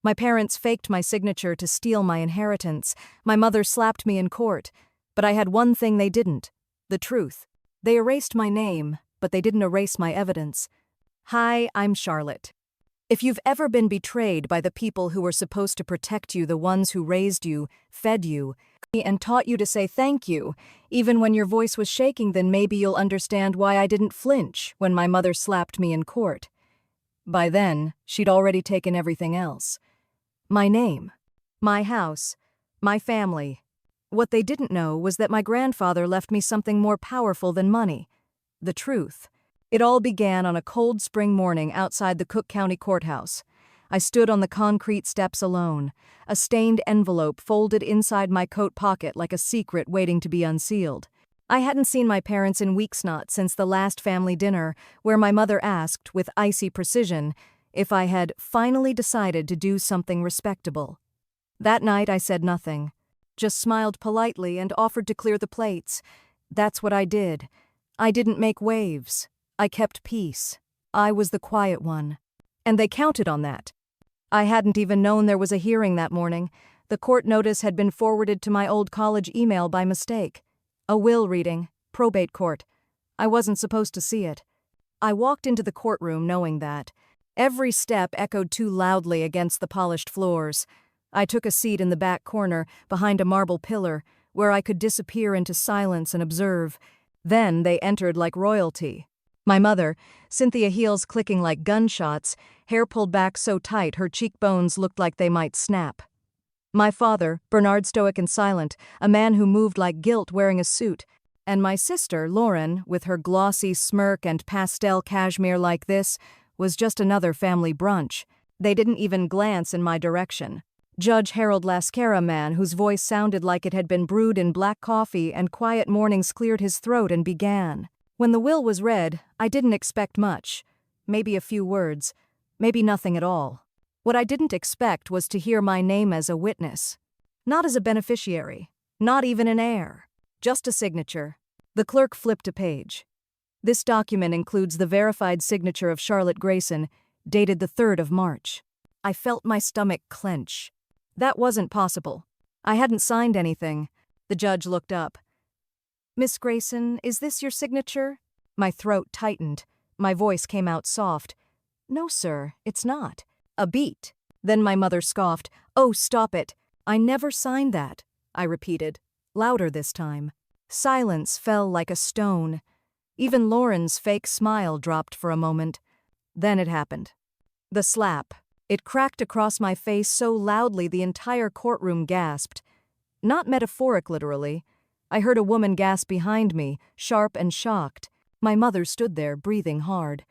My parents faked my signature to steal my inheritance. My mother slapped me in court. But I had one thing they didn't: the truth. They erased my name, but they didn't erase my evidence. Hi, I'm Charlotte. If you've ever been betrayed by the people who were supposed to protect you, the ones who raised you, fed you, and taught you to say thank you, even when your voice was shaking, then maybe you'll understand why I didn't flinch when my mother slapped me in court. By then, she'd already taken everything else. My name, my house, my family. What they didn't know was that my grandfather left me something more powerful than money: the truth. It all began on a cold spring morning outside the Cook County Courthouse. I stood on the concrete steps alone, a stained envelope folded inside my coat pocket like a secret waiting to be unsealed. I hadn't seen my parents in weeks, not since the last family dinner, where my mother asked, with icy precision, if I had finally decided to do something respectable. That night I said nothing, just smiled politely and offered to clear the plates. That's what I did. I didn't make waves. I kept peace. I was the quiet one. And they counted on that. I hadn't even known there was a hearing that morning. The court notice had been forwarded to my old college email by mistake. A will reading, probate court. I wasn't supposed to see it. I walked into the courtroom knowing that. Every step echoed too loudly against the polished floors. I took a seat in the back corner, behind a marble pillar, where I could disappear into silence and observe. Then they entered like royalty. My mother, Cynthia, heels clicking like gunshots, hair pulled back so tight her cheekbones looked like they might snap. My father, Bernard, stoic and silent, a man who moved like guilt wearing a suit. And my sister, Lauren, with her glossy smirk and pastel cashmere like this, was just another family brunch. They didn't even glance in my direction. Judge Harold Lascara, man whose voice sounded like it had been brewed in black coffee and quiet mornings, cleared his throat and began. When the will was read, I didn't expect much. Maybe a few words. Maybe nothing at all. What I didn't expect was to hear my name as a witness. Not as a beneficiary. Not even an heir. Just a signature. The clerk flipped a page. This document includes the verified signature of Charlotte Grayson, dated the 3rd of March. I felt my stomach clench. That wasn't possible. I hadn't signed anything. The judge looked up. Miss Grayson, is this your signature? My throat tightened. My voice came out soft. No, sir, it's not. A beat. Then my mother scoffed. Oh, stop it. I never signed that, I repeated, louder this time. Silence fell like a stone. Even Lauren's fake smile dropped for a moment. Then it happened. The slap. It cracked across my face so loudly the entire courtroom gasped. Not metaphoric, literally. I heard a woman gasp behind me, sharp and shocked. My mother stood there, breathing hard.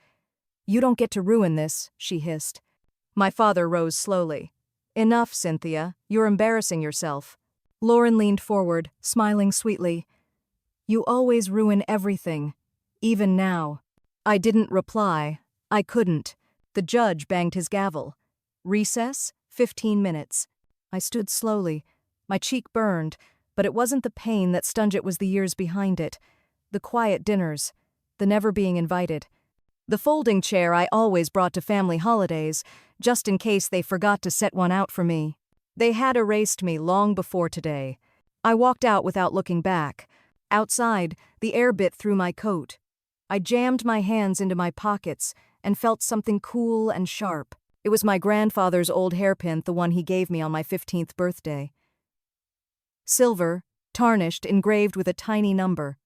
You don't get to ruin this, she hissed. My father rose slowly. Enough, Cynthia. You're embarrassing yourself. Lauren leaned forward, smiling sweetly. You always ruin everything. Even now. I didn't reply. I couldn't. The judge banged his gavel. Recess, 15 minutes. I stood slowly. My cheek burned. But it wasn't the pain that stung, it was the years behind it. The quiet dinners. The never being invited. The folding chair I always brought to family holidays, just in case they forgot to set one out for me. They had erased me long before today. I walked out without looking back. Outside, the air bit through my coat. I jammed my hands into my pockets and felt something cool and sharp. It was my grandfather's old hairpin, the one he gave me on my 15th birthday. Silver, tarnished, engraved with a tiny number.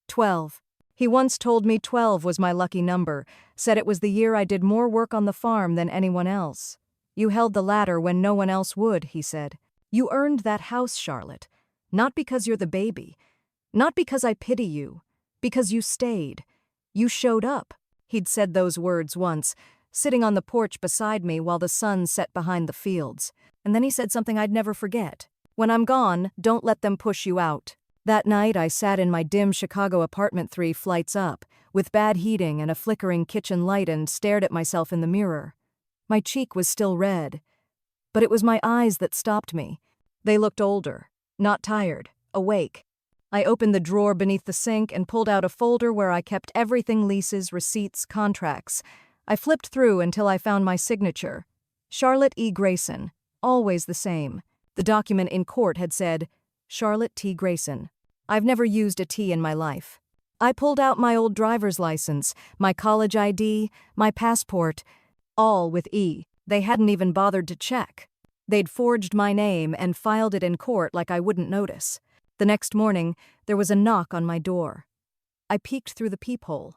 12. He once told me 12 was my lucky number, said it was the year I did more work on the farm than anyone else. You held the ladder when no one else would, he said. You earned that house, Charlotte. Not because you're the baby. Not because I pity you. Because you stayed. You showed up. He'd said those words once, sitting on the porch beside me while the sun set behind the fields. And then he said something I'd never forget. When I'm gone, don't let them push you out. That night I sat in my dim Chicago apartment 3 flights up, with bad heating and a flickering kitchen light, and stared at myself in the mirror. My cheek was still red. But it was my eyes that stopped me. They looked older, not tired, awake. I opened the drawer beneath the sink and pulled out a folder where I kept everything: leases, receipts, contracts. I flipped through until I found my signature. Charlotte E. Grayson, always the same. The document in court had said, Charlotte T. Grayson. I've never used a T in my life. I pulled out my old driver's license, my college ID, my passport, all with E. They hadn't even bothered to check. They'd forged my name and filed it in court like I wouldn't notice. The next morning, there was a knock on my door. I peeked through the peephole.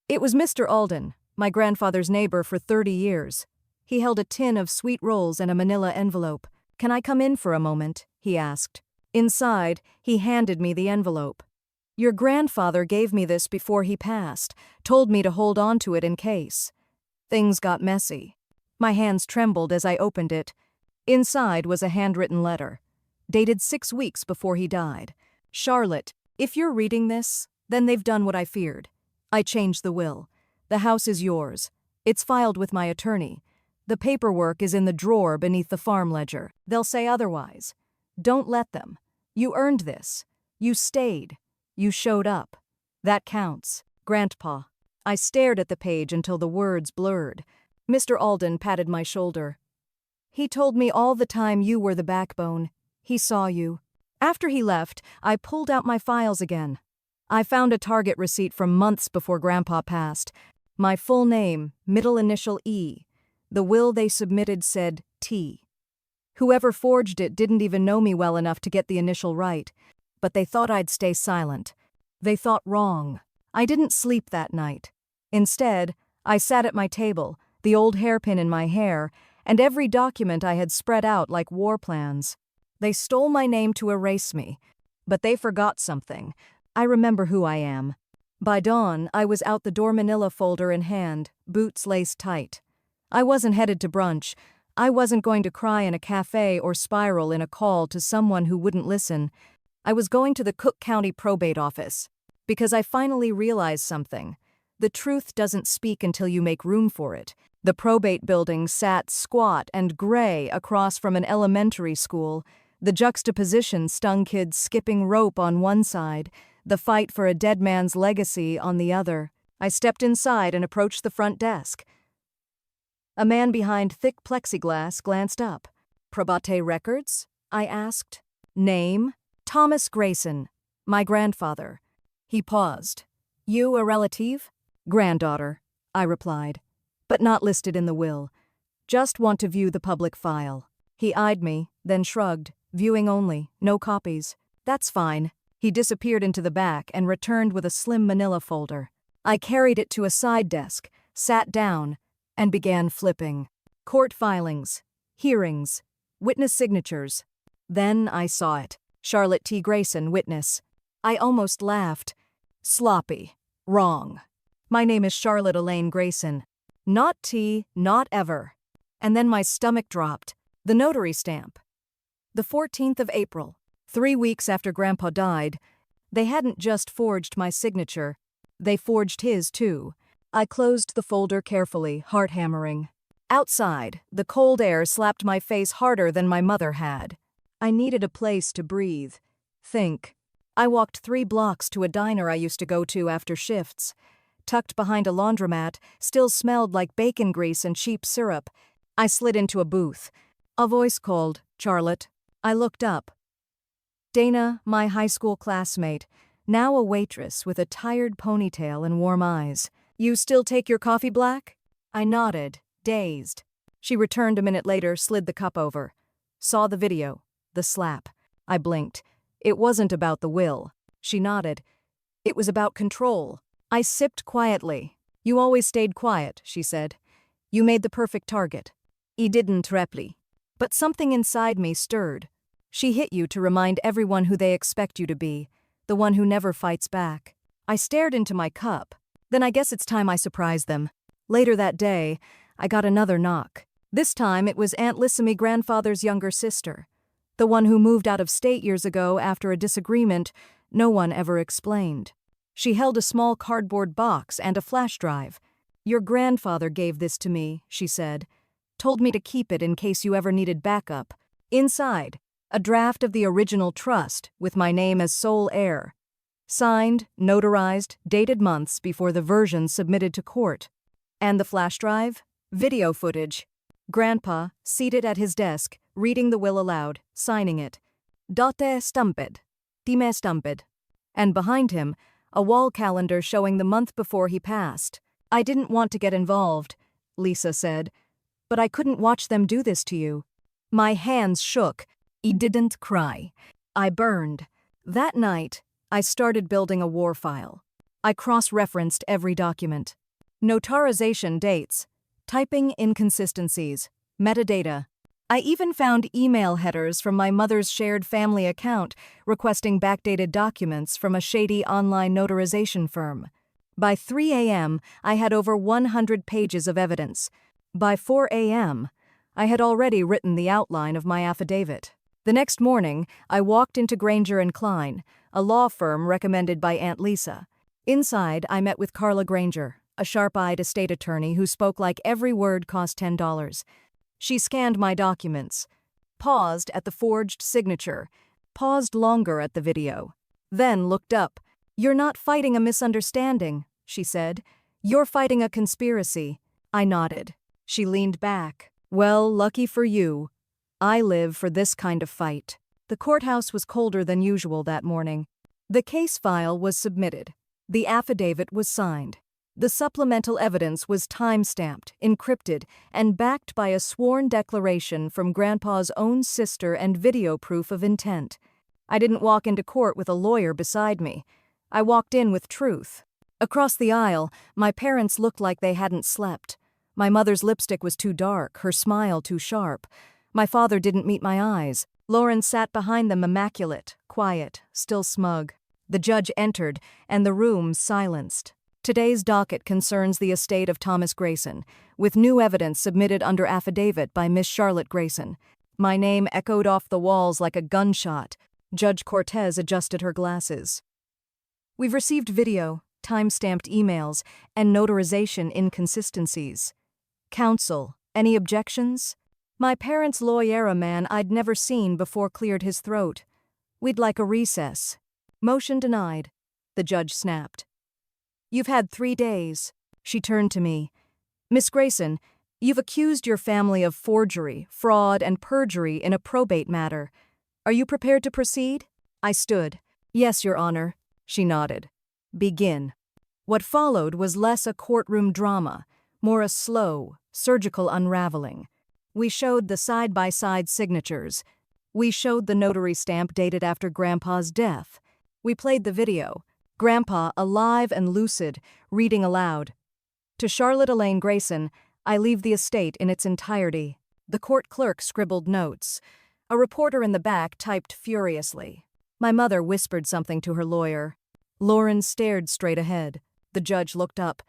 It was Mr. Alden, my grandfather's neighbor for 30 years. He held a tin of sweet rolls and a manila envelope. "Can I come in for a moment?" he asked. Inside, he handed me the envelope. "Your grandfather gave me this before he passed, told me to hold on to it in case." Things got messy. My hands trembled as I opened it. Inside was a handwritten letter, dated 6 weeks before he died. "Charlotte, if you're reading this, then they've done what I feared. I changed the will. The house is yours. It's filed with my attorney. The paperwork is in the drawer beneath the farm ledger. They'll say otherwise. Don't let them. You earned this. You stayed. You showed up. That counts. Grandpa." I stared at the page until the words blurred. Mr. Alden patted my shoulder. "He told me all the time you were the backbone. He saw you." After he left, I pulled out my files again. I found a Target receipt from months before Grandpa passed. My full name, middle initial E. The will they submitted said T. Whoever forged it didn't even know me well enough to get the initial right, but they thought I'd stay silent. They thought wrong. I didn't sleep that night. Instead, I sat at my table, the old hairpin in my hair, and every document I had spread out like war plans. They stole my name to erase me, but they forgot something. I remember who I am. By dawn, I was out the door, manila folder in hand, boots laced tight. I wasn't headed to brunch. I wasn't going to cry in a cafe or spiral in a call to someone who wouldn't listen. I was going to the Cook County probate office, because I finally realized something. The truth doesn't speak until you make room for it. The probate building sat squat and gray across from an elementary school. The juxtaposition stung kids skipping rope on one side, the fight for a dead man's legacy on the other. I stepped inside and approached the front desk. A man behind thick plexiglass glanced up. "Probate records?" I asked. "Name? Thomas Grayson, my grandfather." He paused. "You a relative?" "Granddaughter," I replied. "But not listed in the will. Just want to view the public file." He eyed me, then shrugged. "Viewing only, no copies." "That's fine." He disappeared into the back and returned with a slim manila folder. I carried it to a side desk, sat down, and began flipping. Court filings, hearings, witness signatures. Then I saw it. Charlotte T. Grayson, witness. I almost laughed. Sloppy. Wrong. My name is Charlotte Elaine Grayson. Not T, not ever. And then my stomach dropped. The notary stamp. The 14th of April, 3 weeks after Grandpa died. They hadn't just forged my signature. They forged his, too. I closed the folder carefully, heart hammering. Outside, the cold air slapped my face harder than my mother had. I needed a place to breathe. Think. I walked 3 blocks to a diner I used to go to after shifts. Tucked behind a laundromat, still smelled like bacon grease and cheap syrup. I slid into a booth. A voice called, "Charlotte." I looked up. Dana, my high school classmate, now a waitress with a tired ponytail and warm eyes. "You still take your coffee black?" I nodded, dazed. She returned a minute later, slid the cup over. Saw the video. The slap. I blinked. It wasn't about the will. She nodded. It was about control. I sipped quietly. "You always stayed quiet," she said. "You made the perfect target." "I didn't reply." But something inside me stirred. She hit you to remind everyone who they expect you to be, the one who never fights back. I stared into my cup. Then I guess it's time I surprise them. Later that day, I got another knock. This time it was Aunt Lissamy, grandfather's younger sister, the one who moved out of state years ago after a disagreement no one ever explained. She held a small cardboard box and a flash drive. "Your grandfather gave this to me," she said. "Told me to keep it in case you ever needed backup." Inside, a draft of the original trust with my name as sole heir. Signed, notarized, dated months before the version submitted to court. And the flash drive? Video footage. Grandpa, seated at his desk, reading the will aloud, signing it. Date stumped. Time stumped. And behind him, a wall calendar showing the month before he passed. I didn't want to get involved, Lisa said, but I couldn't watch them do this to you. My hands shook. I didn't cry. I burned. That night, I started building a war file. I cross-referenced every document. Notarization dates, typing inconsistencies, metadata. I even found email headers from my mother's shared family account requesting backdated documents from a shady online notarization firm. By 3 a.m., I had over 100 pages of evidence. By 4 a.m., I had already written the outline of my affidavit. The next morning, I walked into Granger & Klein, a law firm recommended by Aunt Lisa. Inside, I met with Carla Granger, a sharp-eyed estate attorney who spoke like every word cost $10. She scanned my documents, paused at the forged signature, paused longer at the video, then looked up. "You're not fighting a misunderstanding," she said. "You're fighting a conspiracy." I nodded. She leaned back. "Well, lucky for you. I live for this kind of fight." The courthouse was colder than usual that morning. The case file was submitted. The affidavit was signed. The supplemental evidence was time-stamped, encrypted, and backed by a sworn declaration from Grandpa's own sister and video proof of intent. I didn't walk into court with a lawyer beside me. I walked in with truth. Across the aisle, my parents looked like they hadn't slept. My mother's lipstick was too dark, her smile too sharp. My father didn't meet my eyes. Lauren sat behind them immaculate, quiet, still smug. The judge entered, and the room silenced. Today's docket concerns the estate of Thomas Grayson, with new evidence submitted under affidavit by Miss Charlotte Grayson. My name echoed off the walls like a gunshot. Judge Cortez adjusted her glasses. "We've received video, time-stamped emails, and notarization inconsistencies. Counsel, any objections?" My parents' lawyer, a man I'd never seen before, cleared his throat. "We'd like a recess." "Motion denied," the judge snapped. "You've had 3 days." She turned to me. "Miss Grayson, you've accused your family of forgery, fraud, and perjury in a probate matter. Are you prepared to proceed?" I stood. "Yes, Your Honor." She nodded. "Begin." What followed was less a courtroom drama, more a slow, surgical unraveling. We showed the side-by-side signatures. We showed the notary stamp dated after Grandpa's death. We played the video. Grandpa, alive and lucid, reading aloud. "To Charlotte Elaine Grayson, I leave the estate in its entirety." The court clerk scribbled notes. A reporter in the back typed furiously. My mother whispered something to her lawyer. Lauren stared straight ahead. The judge looked up.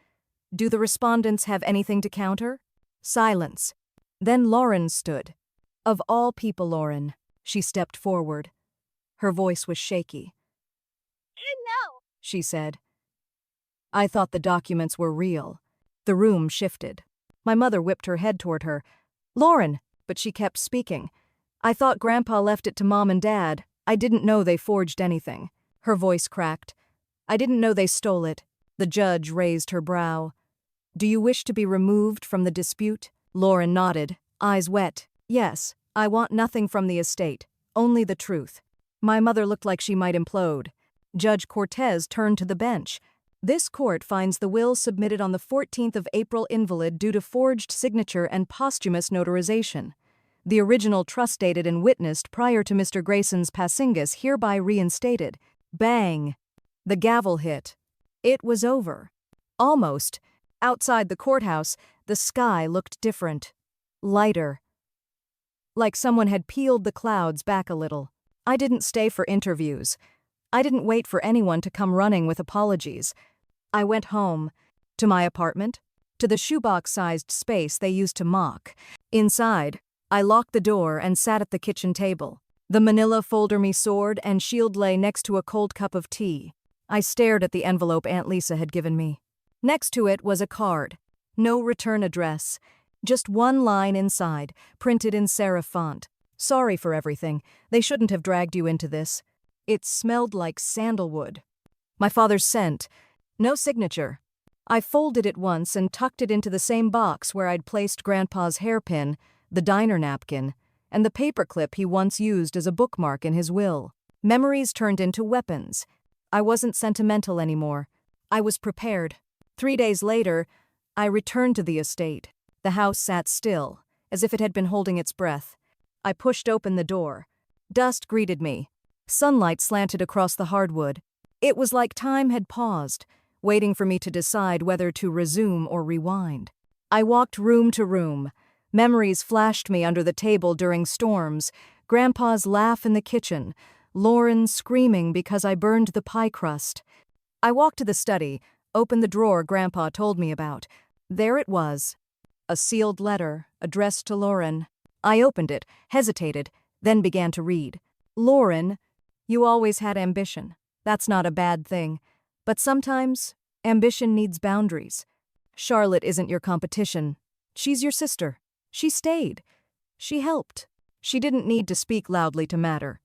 "Do the respondents have anything to counter?" Silence. Then Lauren stood. "Of all people, Lauren." She stepped forward. Her voice was shaky. "No," she said. I thought the documents were real. The room shifted. My mother whipped her head toward her. "Lauren," but she kept speaking. "I thought Grandpa left it to Mom and Dad. I didn't know they forged anything." Her voice cracked. "I didn't know they stole it." The judge raised her brow. "Do you wish to be removed from the dispute?" Lauren nodded, eyes wet. "Yes, I want nothing from the estate, only the truth." My mother looked like she might implode. Judge Cortez turned to the bench. "This court finds the will submitted on the 14th of April invalid due to forged signature and posthumous notarization. The original trust dated and witnessed prior to Mr. Grayson's passingus hereby reinstated." Bang! The gavel hit. It was over. Almost. Outside the courthouse, the sky looked different. Lighter. Like someone had peeled the clouds back a little. I didn't stay for interviews. I didn't wait for anyone to come running with apologies. I went home. To my apartment. To the shoebox-sized space they used to mock. Inside, I locked the door and sat at the kitchen table. The manila folder-me sword and shield lay next to a cold cup of tea. I stared at the envelope Aunt Lisa had given me. Next to it was a card. No return address. Just one line inside, printed in serif font. "Sorry for everything. They shouldn't have dragged you into this." It smelled like sandalwood. My father's scent. No signature. I folded it once and tucked it into the same box where I'd placed Grandpa's hairpin, the diner napkin, and the paperclip he once used as a bookmark in his will. Memories turned into weapons. I wasn't sentimental anymore. I was prepared. 3 days later, I returned to the estate. The house sat still, as if it had been holding its breath. I pushed open the door. Dust greeted me. Sunlight slanted across the hardwood. It was like time had paused, waiting for me to decide whether to resume or rewind. I walked room to room. Memories flashed me under the table during storms, Grandpa's laugh in the kitchen, Lauren screaming because I burned the pie crust. I walked to the study, opened the drawer Grandpa told me about. There it was. A sealed letter, addressed to Lauren. I opened it, hesitated, then began to read. Lauren, you always had ambition. That's not a bad thing. But sometimes, ambition needs boundaries. Charlotte isn't your competition. She's your sister. She stayed. She helped. She didn't need to speak loudly to matter.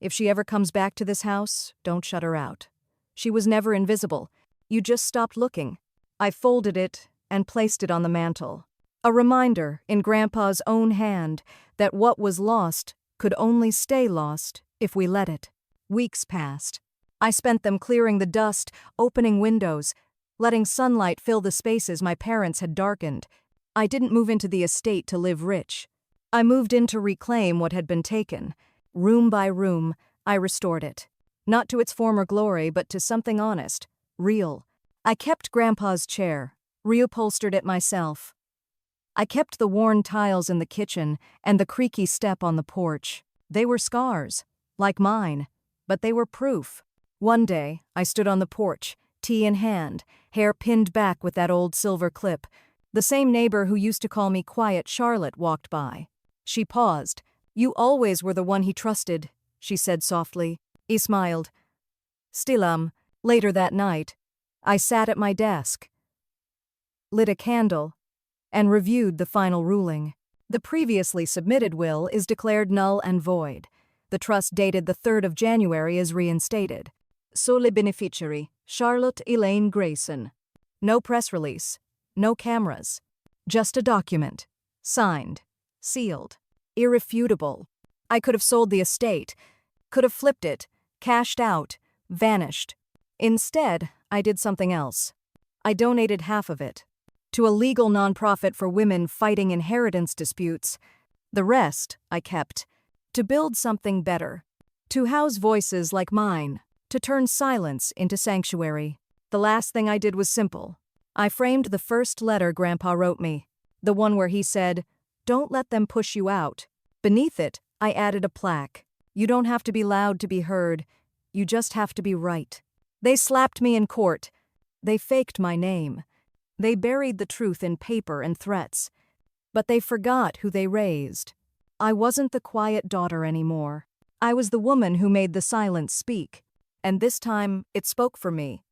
If she ever comes back to this house, don't shut her out. She was never invisible. You just stopped looking. I folded it and placed it on the mantel. A reminder, in Grandpa's own hand, that what was lost could only stay lost if we let it. Weeks passed. I spent them clearing the dust, opening windows, letting sunlight fill the spaces my parents had darkened. I didn't move into the estate to live rich. I moved in to reclaim what had been taken. Room by room, I restored it. Not to its former glory, but to something honest, real. I kept Grandpa's chair, reupholstered it myself. I kept the worn tiles in the kitchen and the creaky step on the porch. They were scars, like mine, but they were proof. One day, I stood on the porch, tea in hand, hair pinned back with that old silver clip. The same neighbor who used to call me Quiet Charlotte walked by. She paused. You always were the one he trusted, she said softly. He smiled. Still, later that night, I sat at my desk, lit a candle, and reviewed the final ruling. The previously submitted will is declared null and void. The trust dated the 3rd of January is reinstated. Sole beneficiary, Charlotte Elaine Grayson. No press release, no cameras, just a document, signed, sealed, irrefutable. I could have sold the estate, could have flipped it, cashed out, vanished. Instead, I did something else. I donated half of it to a legal nonprofit for women fighting inheritance disputes. The rest I kept to build something better, to house voices like mine, to turn silence into sanctuary. The last thing I did was simple. I framed the first letter Grandpa wrote me, the one where he said, "Don't let them push you out." Beneath it, I added a plaque. You don't have to be loud to be heard. You just have to be right. They slapped me in court. They faked my name. They buried the truth in paper and threats. But they forgot who they raised. I wasn't the quiet daughter anymore. I was the woman who made the silence speak. And this time, it spoke for me.